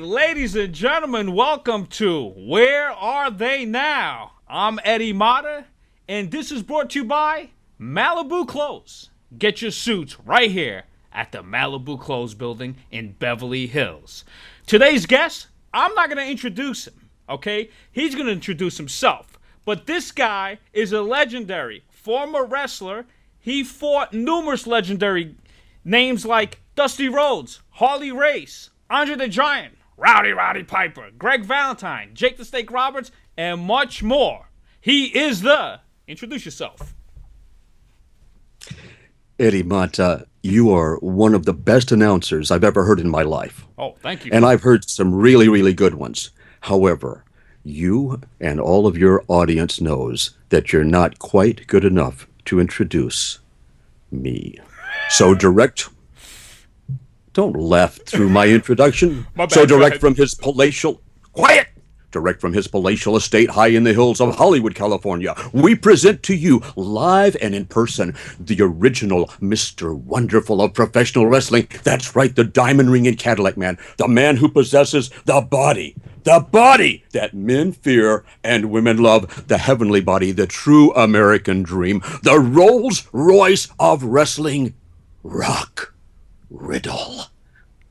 ladies and gentlemen, welcome to Where Are They Now? I'm Eddie Mata, and this is brought to you by Malibu Clothes. Get your suits right here at the Malibu Clothes building in Beverly Hills. Today's guest, I'm not going to introduce him, okay? He's going to introduce himself. But this guy is a legendary former wrestler. He fought numerous legendary names like Dusty Rhodes, Harley Race, Andre the Giant, Rowdy Piper, Greg Valentine, Jake the Snake Roberts, and much more. He is the... Introduce yourself. Eddie Mata, you are one of the best announcers I've ever heard in my life. Oh, thank you. And I've heard some really, really good ones. However, you and all of your audience knows that you're not quite good enough to introduce me. So don't laugh through my introduction. My bad, so direct from his palatial... Quiet! Direct from his palatial estate high in the hills of Hollywood, California, we present to you, live and in person, the original Mr. Wonderful of professional wrestling. That's right, the diamond ring and Cadillac man. The man who possesses the body that men fear and women love. The heavenly body, the true American dream. The Rolls Royce of wrestling, Rock Riddle.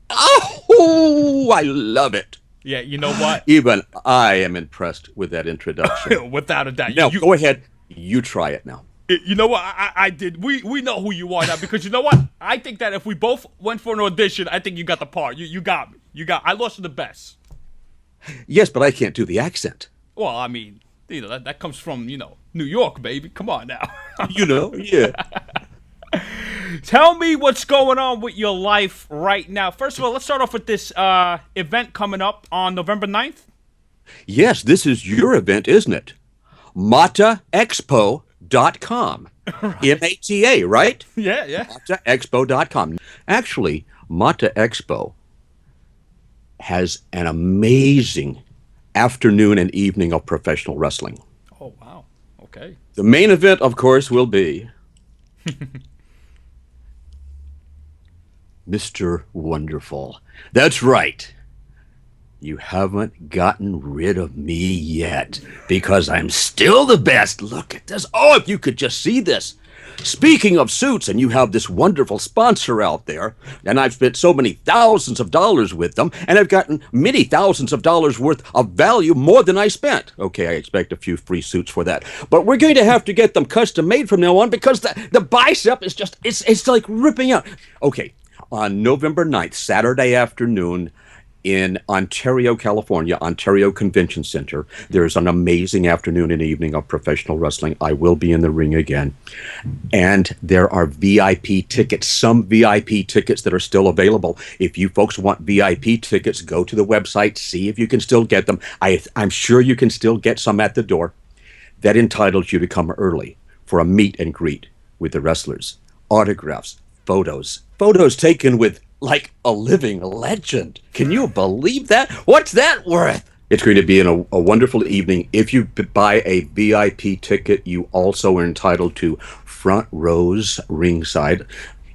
Oh, I love it. Yeah, you know what? Even I am impressed with that introduction. Without a doubt. Now, go ahead. You try it now. You know what? I did. We know who you are now because you know what? I think that if we both went for an audition, I think you got the part. You got me. I lost to the best. Yes, but I can't do the accent. Well, I mean, that comes from, New York, baby. Come on now. Yeah. Tell me what's going on with your life right now. First of all, let's start off with this event coming up on November 9th. Yes, this is your event, isn't it? MataExpo.com. Right. M-A-T-A, right? Yeah. MataExpo.com. Actually, Mata Expo has an amazing afternoon and evening of professional wrestling. Oh, wow. Okay. The main event, of course, will be... Mr. Wonderful. That's right. You haven't gotten rid of me yet because I'm still the best. Look at this. Oh, if you could just see this. Speaking of suits, and you have this wonderful sponsor out there, and I've spent so many thousands of dollars with them, and I've gotten many thousands of dollars worth of value more than I spent. Okay, I expect a few free suits for that. But we're going to have to get them custom made from now on because the bicep is just, it's like ripping out. Okay. On November 9th, Saturday afternoon, in Ontario, California, Ontario Convention Center, there's an amazing afternoon and evening of professional wrestling. I will be in the ring again. And there are VIP tickets, some VIP tickets that are still available. If you folks want VIP tickets, go to the website, see if you can still get them. I'm sure you can still get some at the door. That entitles you to come early for a meet and greet with the wrestlers, autographs, photos taken with like a living legend. Can you believe that? What's that worth? It's going to be a wonderful evening. If you buy a VIP ticket, you also are entitled to front rows ringside.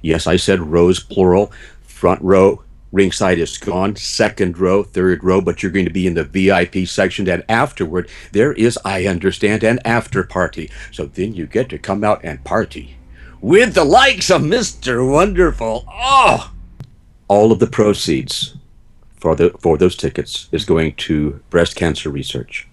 Yes, I said rows plural. Front row ringside is gone. Second row, third row, but you're going to be in the VIP section. And afterward, there is, I understand, an after party. So then you get to come out and party with the likes of Mr. Wonderful. Oh! All of the proceeds for those tickets is going to breast cancer research.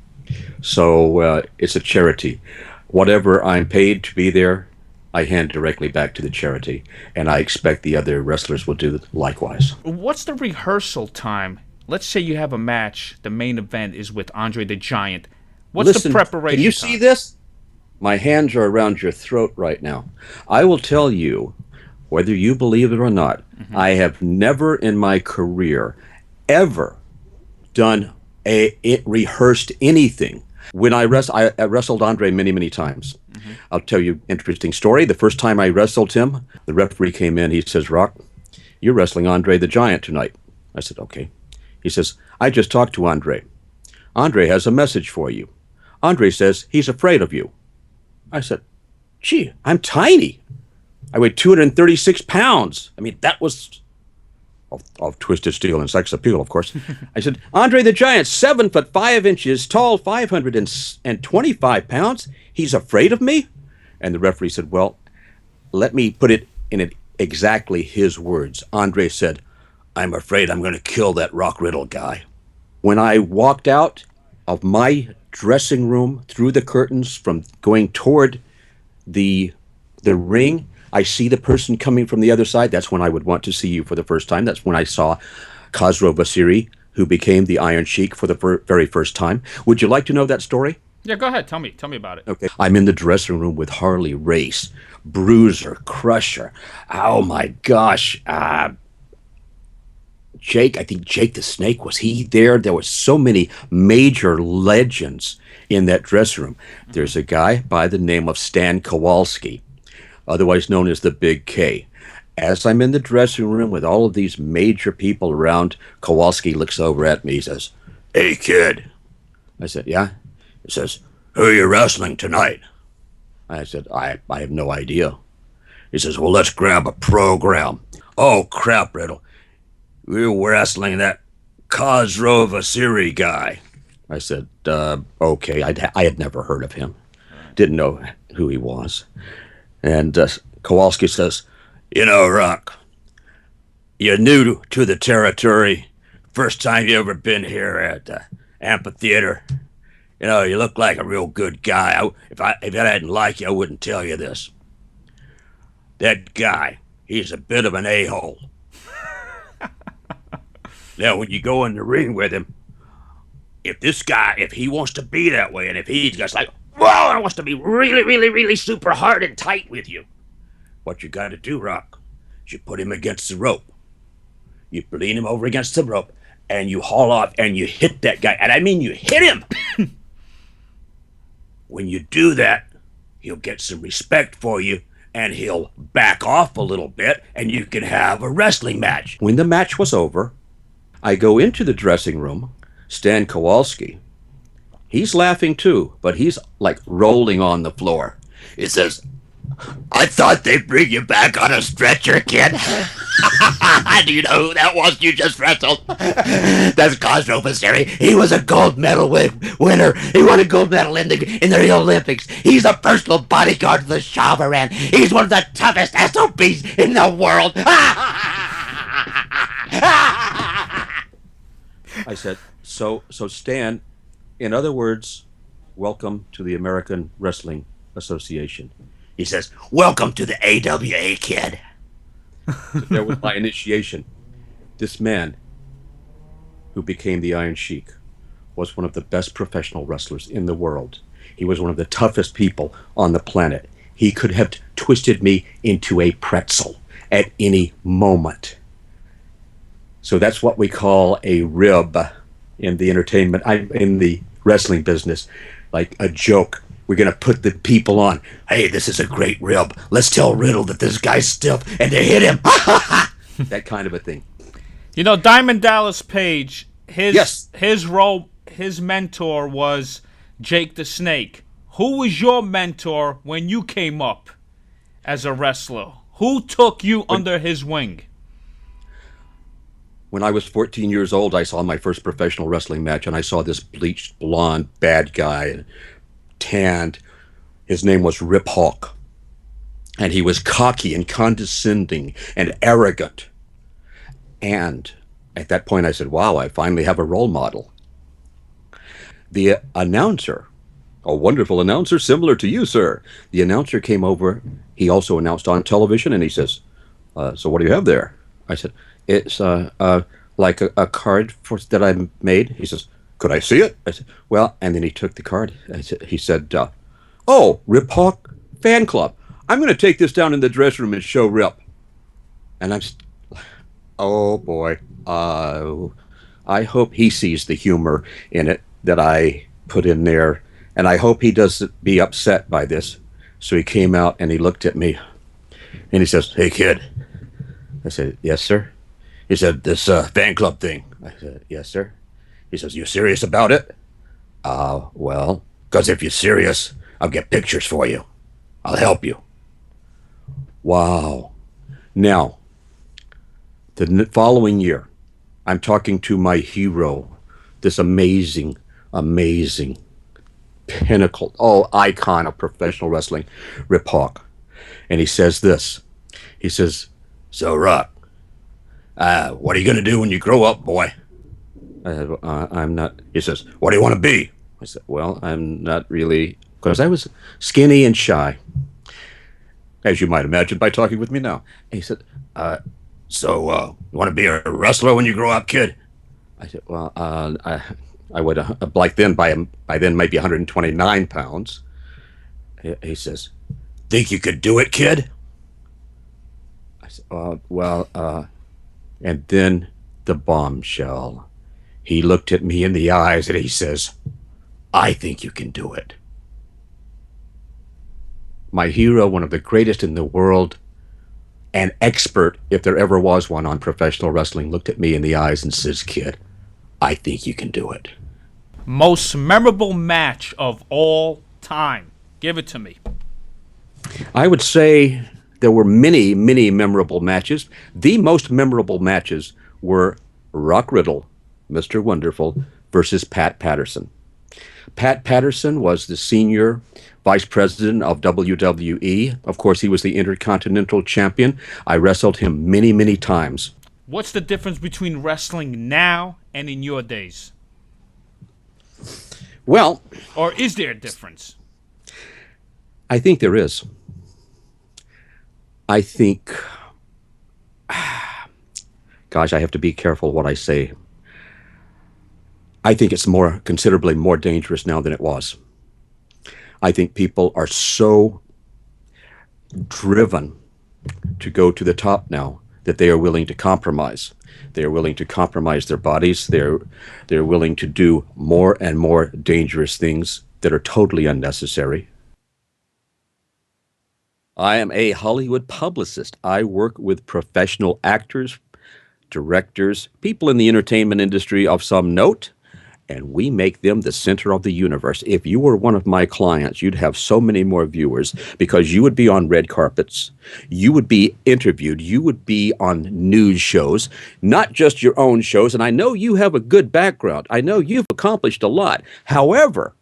So it's a charity. Whatever I'm paid to be there, I hand directly back to the charity. And I expect the other wrestlers will do likewise. What's the rehearsal time? Let's say you have a match. The main event is with Andre the Giant. What's the preparation Can you time? see this? My hands are around your throat right now. I will tell you, whether you believe it or not, I have never in my career ever done rehearsed anything. When I wrestled Andre many, many times. I'll tell you an interesting story. The first time I wrestled him, the referee came in. He says, "Rock, you're wrestling Andre the Giant tonight." I said, "Okay." He says, "I just talked to Andre. Andre has a message for you. Andre says he's afraid of you." I said, "Gee, I'm tiny. I weighed 236 pounds. I mean, that was of Twisted Steel and Sex Appeal, of course. I said, Andre the Giant, 7'5" tall, 525 pounds. He's afraid of me? And the referee said, well, let me put it in exactly his words. Andre said, I'm afraid I'm going to kill that Rock Riddle guy. When I walked out of my dressing room through the curtains from going toward the ring, I see the person coming from the other side. That's when I would want to see you for the first time. That's when I saw Khosrow Vasiri, who became the Iron Sheik for the very first time. Would you like to know that story? Yeah, go ahead. Tell me about it. Okay. I'm in the dressing room with Harley Race, Bruiser, Crusher. Oh my gosh. Jake, I think Jake the Snake, was he there? There were so many major legends in that dressing room. There's a guy by the name of Stan Kowalski, otherwise known as the Big K. As I'm in the dressing room with all of these major people around, Kowalski looks over at me. He says, hey, kid. I said, yeah? He says, who are you wrestling tonight? I said, I have no idea. He says, well, let's grab a program. Oh, crap, Riddle. We're wrestling that Khosrow Vasiri guy. I said, okay. I had never heard of him. Didn't know who he was. And Kowalski says, you know, Rock, you're new to the territory. First time you ever been here at the amphitheater. You know, you look like a real good guy. If I didn't like you, I wouldn't tell you this. That guy, he's a bit of an a-hole. Now, when you go in the ring with him, if he wants to be that way, and if he's just like, whoa, I wants to be really, really, really super hard and tight with you, what you got to do, Rock, is you put him against the rope. You lean him over against the rope, and you haul off, and you hit that guy. And I mean, you hit him. When you do that, he'll get some respect for you, and he'll back off a little bit, and you can have a wrestling match. When the match was over, I go into the dressing room. Stan Kowalski, he's laughing too, but he's like rolling on the floor. He says, I thought they'd bring you back on a stretcher, kid. Do you know who that was you just wrestled? That's Khosrow Vasiri. He was a gold medal winner. He won a gold medal in the Olympics. He's a personal bodyguard of the Shah of Iran. He's one of the toughest SOBs in the world. I said, so Stan, in other words, welcome to the American Wrestling Association. He says, welcome to the AWA, kid. There was my initiation. This man, who became the Iron Sheik, was one of the best professional wrestlers in the world. He was one of the toughest people on the planet. He could have twisted me into a pretzel at any moment. So that's what we call a rib in the entertainment, in the wrestling business, like a joke. We're going to put the people on. Hey, this is a great rib. Let's tell Riddle that this guy's stiff and to hit him. That kind of a thing. You know, Diamond Dallas Page, Yes. his mentor was Jake the Snake. Who was your mentor when you came up as a wrestler? Who took you under his wing? When I was 14 years old, I saw my first professional wrestling match, and I saw this bleached, blonde, bad guy, tanned. His name was Rip Hawk. And he was cocky and condescending and arrogant. And at that point, I said, wow, I finally have a role model. The announcer, a wonderful announcer similar to you, sir. The announcer came over. He also announced on television, and he says, so what do you have there? I said, it's like a card that I made. He says, could I see it? I said, well, and then he took the card. He said, oh, Rip Hawk fan club. I'm going to take this down in the dressing room and show Rip. And I'm, oh boy. I hope he sees the humor in it that I put in there. And I hope he doesn't be upset by this. So he came out and he looked at me and he says, hey kid. I said, yes, sir. He said, this fan club thing. I said, yes, sir. He says, you serious about it? Well, because if you're serious, I'll get pictures for you. I'll help you. Wow. Now, The following year, I'm talking to my hero, this amazing, amazing pinnacle, icon of professional wrestling, Rip Hawk. And he says this. He says, "So, Rock, what are you going to do when you grow up, boy?" I said, "I'm not." He says, "What do you want to be?" I said, "Well, I'm not really," because I was skinny and shy, as you might imagine by talking with me now. And he said, "So, you want to be a wrestler when you grow up, kid?" I said, "Well, I would like then by then maybe 129 pounds." He says, "Think you could do it, kid?" I said, and then the bombshell. He looked at me in the eyes and he says, "I think you can do it." My hero, one of the greatest in the world, an expert, if there ever was one, on professional wrestling, looked at me in the eyes and says, "Kid, I think you can do it." Most memorable match of all time. Give it to me. I would say there were many, many memorable matches. The most memorable matches were Rock Riddle, Mr. Wonderful, versus Pat Patterson. Pat Patterson was the senior vice president of WWE. Of course, he was the Intercontinental Champion. I wrestled him many, many times. What's the difference between wrestling now and in your days? Well, or is there a difference? I think there is. I think, gosh, I have to be careful what I say. I think it's considerably more dangerous now than it was. I think people are so driven to go to the top now that they are willing to compromise. They are willing to compromise their bodies. They're willing to do more and more dangerous things that are totally unnecessary. I am a Hollywood publicist. I work with professional actors, directors, people in the entertainment industry of some note, and we make them the center of the universe. If you were one of my clients, you'd have so many more viewers because you would be on red carpets, you would be interviewed, you would be on news shows, not just your own shows. And I know you have a good background. I know you've accomplished a lot. However,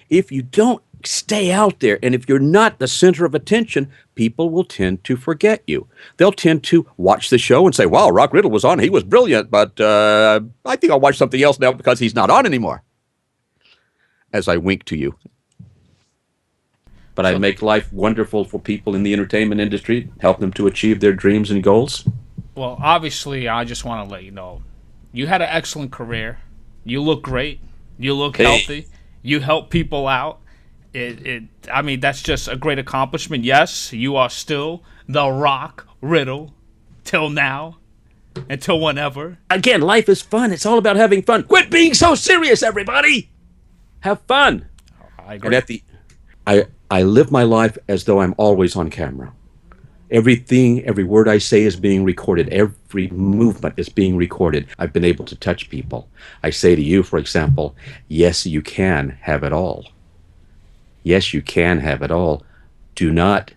if you don't stay out there, and if you're not the center of attention, people will tend to forget you. They'll tend to watch the show and say, "Wow, Rock Riddle was on. He was brilliant, but I think I'll watch something else now because he's not on anymore." As I wink to you. But I make life wonderful for people in the entertainment industry, help them to achieve their dreams and goals. Well, obviously, I just want to let you know, you had an excellent career. You look great. You look healthy. You help people out. I mean, that's just a great accomplishment. Yes, you are still the Rock Riddle till now, until whenever. Again, life is fun. It's all about having fun. Quit being so serious, everybody. Have fun. I agree. And I live my life as though I'm always on camera. Everything, every word I say is being recorded. Every movement is being recorded. I've been able to touch people. I say to you, for example, yes, you can have it all. Yes, you can have it all. Do not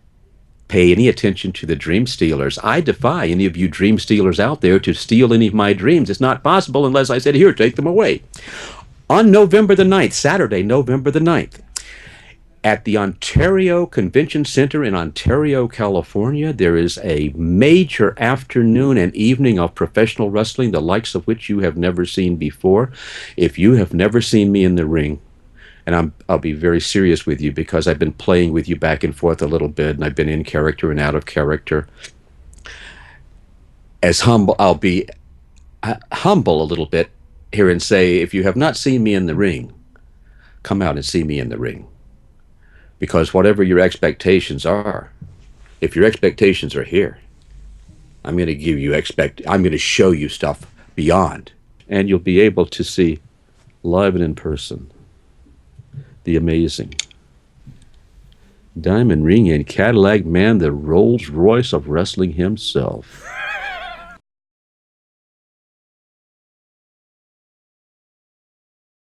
pay any attention to the dream stealers. I defy any of you dream stealers out there to steal any of my dreams. It's not possible unless I said, "Here, take them away." On November the 9th, Saturday, November the 9th, at the Ontario Convention Center in Ontario, California, there is a major afternoon and evening of professional wrestling, the likes of which you have never seen before. If you have never seen me in the ring, and I'll be very serious with you because I've been playing with you back and forth a little bit, and I've been in character and out of character. As humble, I'll be humble a little bit here and say, if you have not seen me in the ring, come out and see me in the ring. Because whatever your expectations are, if your expectations are here, I'm going to give you I'm going to show you stuff beyond, and you'll be able to see live and in person the amazing diamond ring and Cadillac man, the Rolls Royce of wrestling himself.